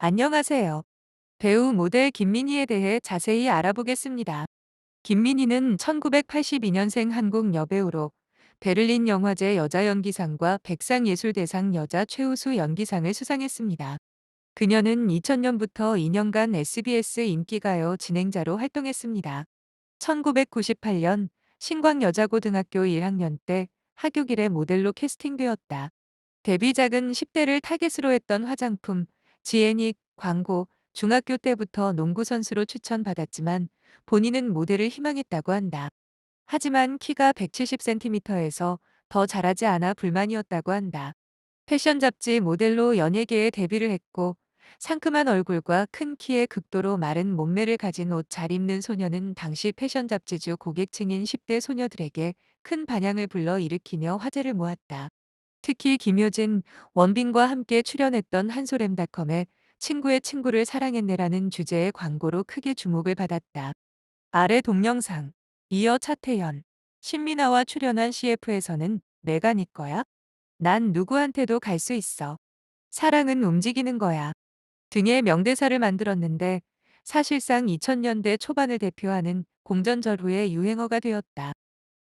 안녕하세요. 배우 모델 김민희에 대해 자세히 알아보겠습니다. 김민희는 1982년생 한국 여배우로 베를린 영화제 여자연기상과 백상예술대상 여자 최우수 연기상을 수상했습니다. 그녀는 2000년부터 2년간 SBS 인기가요 진행자로 활동했습니다. 1998년 신광여자고등학교 1학년 때 하교길에 모델로 캐스팅되었다. 데뷔작은 10대를 타깃으로 했던 화장품, 지애닉 광고, 중학교 때부터 농구 선수로 추천받았지만 본인은 모델을 희망했다고 한다. 하지만 키가 170cm에서 더 자라지 않아 불만이었다고 한다. 패션 잡지 모델로 연예계에 데뷔를 했고 상큼한 얼굴과 큰 키에 극도로 마른 몸매를 가진 옷 잘 입는 소녀는 당시 패션 잡지주 고객층인 10대 소녀들에게 큰 반향을 불러일으키며 화제를 모았다. 특히 김효진, 원빈과 함께 출연했던 한솔엠닷컴의 친구의 친구를 사랑했네라는 주제의 광고로 크게 주목을 받았다. 아래 동영상. 이어 차태현, 신민아와 출연한 CF에서는 내가 네 거야? 난 누구한테도 갈 수 있어. 사랑은 움직이는 거야. 등의 명대사를 만들었는데 사실상 2000년대 초반을 대표하는 공전절후의 유행어가 되었다.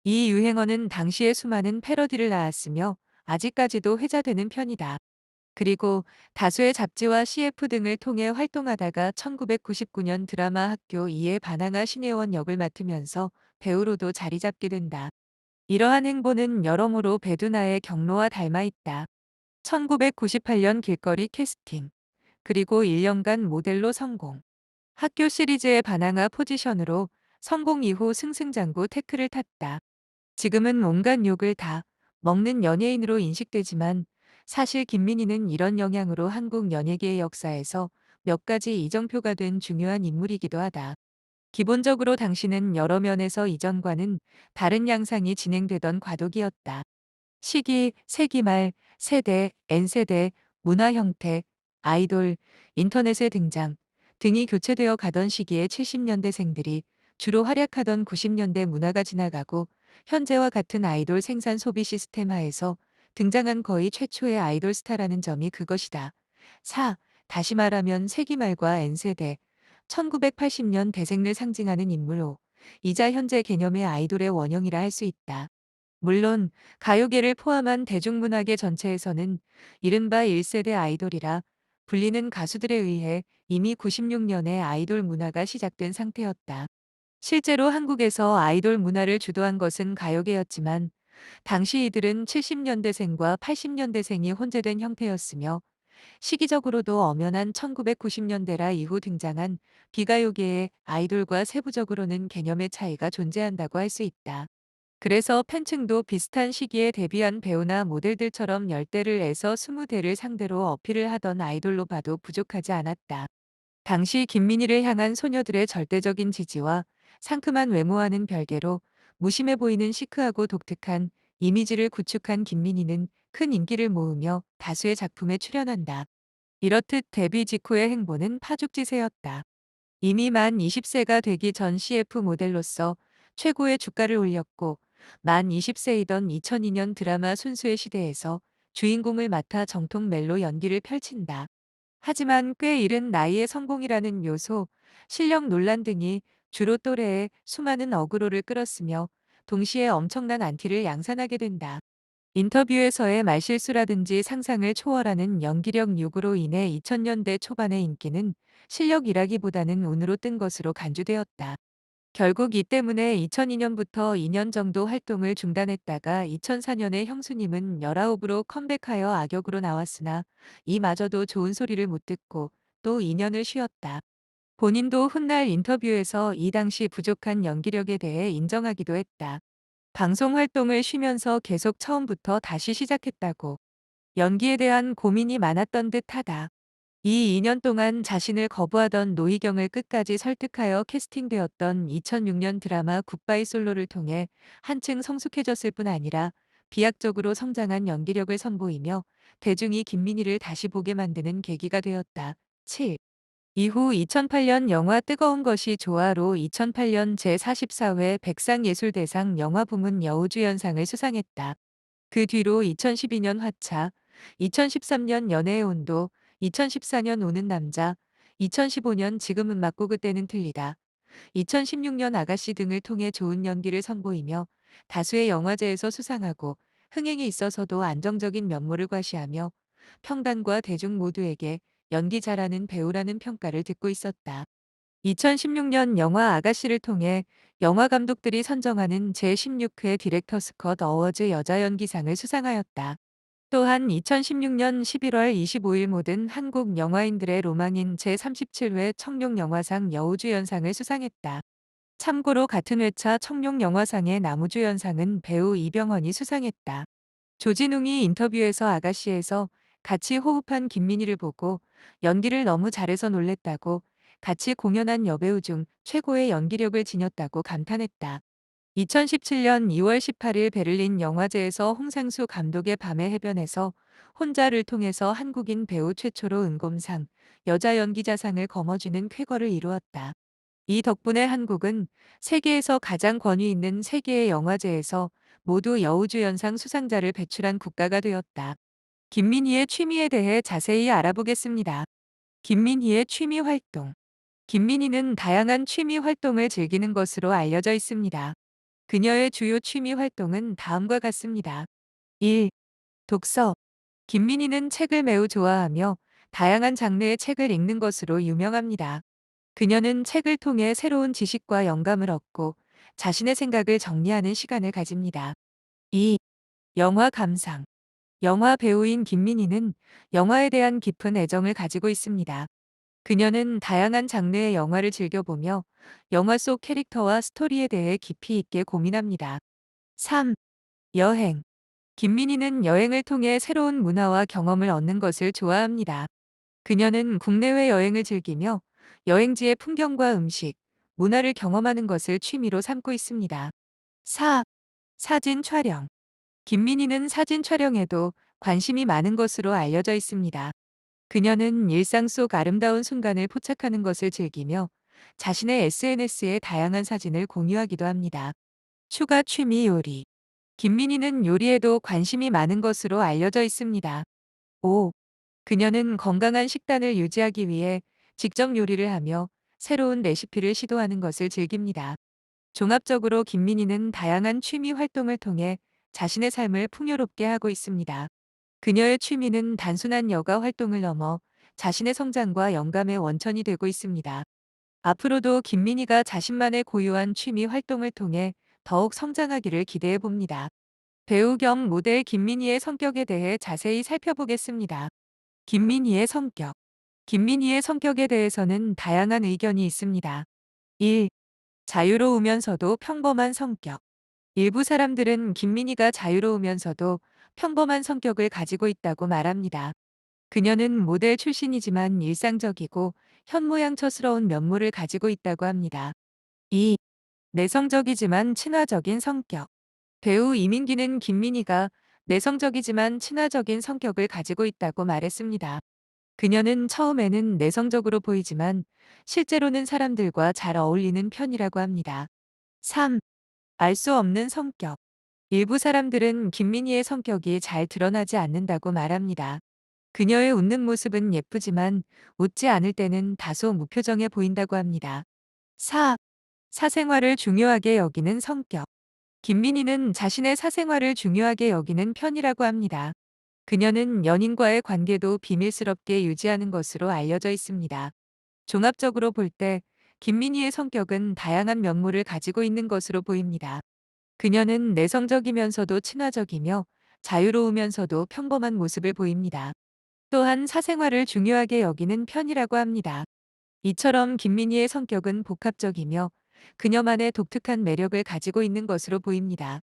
이 유행어는 당시에 수많은 패러디를 낳았으며 아직까지도 회자되는 편이다. 그리고 다수의 잡지와 CF 등을 통해 활동하다가 1999년 드라마 학교 2의 반항아 신혜원 역을 맡으면서 배우로도 자리 잡게 된다. 이러한 행보는 여러모로 배두나의 경로와 닮아 있다. 1998년 길거리 캐스팅, 그리고 1년간 모델로 성공. 학교 시리즈의 반항아 포지션으로 성공 이후 승승장구 태클을 탔다. 지금은 온갖 욕을 다 먹는 연예인으로 인식되지만 사실 김민희는 이런 영향으로 한국 연예계의 역사에서 몇 가지 이정표가 된 중요한 인물이기도 하다. 기본적으로 당시는 여러 면에서 이전과는 다른 양상이 진행되던 과도기였다. 시기, 세기말, 세대, N세대, 문화 형태, 아이돌, 인터넷의 등장 등이 교체되어 가던 시기에 70년대생들이 주로 활약하던 90년대 문화가 지나가고 현재와 같은 아이돌 생산 소비 시스템 하에서 등장한 거의 최초의 아이돌 스타라는 점이 그것이다. 4. 다시 말하면 세기말과 N세대, 1980년 대생을 상징하는 인물 5. 이자 현재 개념의 아이돌의 원형이라 할 수 있다. 물론 가요계를 포함한 대중문화계 전체에서는 이른바 1세대 아이돌이라 불리는 가수들에 의해 이미 96년에 아이돌 문화가 시작된 상태였다. 실제로 한국에서 아이돌 문화를 주도한 것은 가요계였지만 당시 이들은 70년대생과 80년대생이 혼재된 형태였으며 시기적으로도 엄연한 1990년대라 이후 등장한 비가요계의 아이돌과 세부적으로는 개념의 차이가 존재한다고 할 수 있다. 그래서 팬층도 비슷한 시기에 데뷔한 배우나 모델들처럼 10대를 에서 20대를 상대로 어필을 하던 아이돌로 봐도 부족하지 않았다. 당시 김민희를 향한 소녀들의 절대적인 지지와 상큼한 외모와는 별개로 무심해 보이는 시크하고 독특한 이미지를 구축한 김민희는 큰 인기를 모으며 다수의 작품에 출연한다. 이렇듯 데뷔 직후의 행보는 파죽지세였다. 이미 만 20세가 되기 전 CF 모델로서 최고의 주가를 올렸고 만 20세이던 2002년 드라마 순수의 시대에서 주인공을 맡아 정통 멜로 연기를 펼친다. 하지만 꽤 이른 나이의 성공이라는 요소, 실력 논란 등이 주로 또래에 수많은 어그로를 끌었으며 동시에 엄청난 안티를 양산하게 된다. 인터뷰에서의 말실수라든지 상상을 초월하는 연기력 요구로 인해 2000년대 초반의 인기는 실력이라기보다는 운으로 뜬 것으로 간주되었다. 결국 이 때문에 2002년부터 2년 정도 활동을 중단했다가 2004년에 형수님은 19으로 컴백하여 악역으로 나왔으나 이마저도 좋은 소리를 못 듣고 또 2년을 쉬었다. 본인도 훗날 인터뷰에서 이 당시 부족한 연기력에 대해 인정하기도 했다. 방송 활동을 쉬면서 계속 처음부터 다시 시작했다고. 연기에 대한 고민이 많았던 듯하다. 이 2년 동안 자신을 거부하던 노희경을 끝까지 설득하여 캐스팅되었던 2006년 드라마 굿바이 솔로를 통해 한층 성숙해졌을 뿐 아니라 비약적으로 성장한 연기력을 선보이며 대중이 김민희를 다시 보게 만드는 계기가 되었다. 7. 이후 2008년 영화 뜨거운 것이 좋아로 2008년 제44회 백상예술대상 영화부문 여우주연상을 수상했다. 그 뒤로 2012년 화차, 2013년 연애의 온도, 2014년 오는 남자, 2015년 지금은 맞고 그때는 틀리다, 2016년 아가씨 등을 통해 좋은 연기를 선보이며 다수의 영화제에서 수상하고 흥행에 있어서도 안정적인 면모를 과시하며 평단과 대중 모두에게 연기 잘하는 배우라는 평가를 듣고 있었다. 2016년 영화 아가씨를 통해 영화 감독들이 선정하는 제16회 디렉터스 컷 어워즈 여자 연기상을 수상하였다. 또한 2016년 11월 25일 모든 한국 영화인들의 로망인 제37회 청룡영화상 여우주연상을 수상했다. 참고로 같은 회차 청룡영화상의 남우주연상은 배우 이병헌이 수상했다. 조진웅이 인터뷰에서 아가씨에서 같이 호흡한 김민희를 보고 연기를 너무 잘해서 놀랬다고, 같이 공연한 여배우 중 최고의 연기력을 지녔다고 감탄했다. 2017년 2월 18일 베를린 영화제에서 홍상수 감독의 밤의 해변에서 혼자를 통해서 한국인 배우 최초로 은곰상, 여자 연기자상을 거머쥐는 쾌거를 이루었다. 이 덕분에 한국은 세계에서 가장 권위 있는 세 개의 영화제에서 모두 여우주연상 수상자를 배출한 국가가 되었다. 김민희의 취미에 대해 자세히 알아보겠습니다. 김민희의 취미 활동. 김민희는 다양한 취미 활동을 즐기는 것으로 알려져 있습니다. 그녀의 주요 취미 활동은 다음과 같습니다. 1. 독서. 김민희는 책을 매우 좋아하며 다양한 장르의 책을 읽는 것으로 유명합니다. 그녀는 책을 통해 새로운 지식과 영감을 얻고 자신의 생각을 정리하는 시간을 가집니다. 2. 영화 감상. 영화 배우인 김민희는 영화에 대한 깊은 애정을 가지고 있습니다. 그녀는 다양한 장르의 영화를 즐겨보며 영화 속 캐릭터와 스토리에 대해 깊이 있게 고민합니다. 3. 여행. 김민희는 여행을 통해 새로운 문화와 경험을 얻는 것을 좋아합니다. 그녀는 국내외 여행을 즐기며 여행지의 풍경과 음식, 문화를 경험하는 것을 취미로 삼고 있습니다. 4. 사진 촬영. 김민희는 사진 촬영에도 관심이 많은 것으로 알려져 있습니다. 그녀는 일상 속 아름다운 순간을 포착하는 것을 즐기며 자신의 SNS에 다양한 사진을 공유하기도 합니다. 추가 취미 요리. 김민희는 요리에도 관심이 많은 것으로 알려져 있습니다. 5. 그녀는 건강한 식단을 유지하기 위해 직접 요리를 하며 새로운 레시피를 시도하는 것을 즐깁니다. 종합적으로 김민희는 다양한 취미 활동을 통해 자신의 삶을 풍요롭게 하고 있습니다. 그녀의 취미는 단순한 여가 활동을 넘어 자신의 성장과 영감의 원천이 되고 있습니다. 앞으로도 김민희가 자신만의 고유한 취미 활동을 통해 더욱 성장하기를 기대해 봅니다. 배우 겸 모델 김민희의 성격에 대해 자세히 살펴보겠습니다. 김민희의 성격. 김민희의 성격에 대해서는 다양한 의견이 있습니다. 1. 자유로우면서도 평범한 성격. 일부 사람들은 김민희가 자유로우면서도 평범한 성격을 가지고 있다고 말합니다. 그녀는 모델 출신이지만 일상적이고 현모양처스러운 면모를 가지고 있다고 합니다. 2. 내성적이지만 친화적인 성격. 배우 이민기는 김민희가 내성적이지만 친화적인 성격을 가지고 있다고 말했습니다. 그녀는 처음에는 내성적으로 보이지만 실제로는 사람들과 잘 어울리는 편이라고 합니다. 3. 알 수 없는 성격. 일부 사람들은 김민희의 성격이 잘 드러나지 않는다고 말합니다. 그녀의 웃는 모습은 예쁘지만 웃지 않을 때는 다소 무표정해 보인다고 합니다. 4. 사생활을 중요하게 여기는 성격. 김민희는 자신의 사생활을 중요하게 여기는 편이라고 합니다. 그녀는 연인과의 관계도 비밀스럽게 유지하는 것으로 알려져 있습니다. 종합적으로 볼 때 김민희의 성격은 다양한 면모를 가지고 있는 것으로 보입니다. 그녀는 내성적이면서도 친화적이며 자유로우면서도 평범한 모습을 보입니다. 또한 사생활을 중요하게 여기는 편이라고 합니다. 이처럼 김민희의 성격은 복합적이며 그녀만의 독특한 매력을 가지고 있는 것으로 보입니다.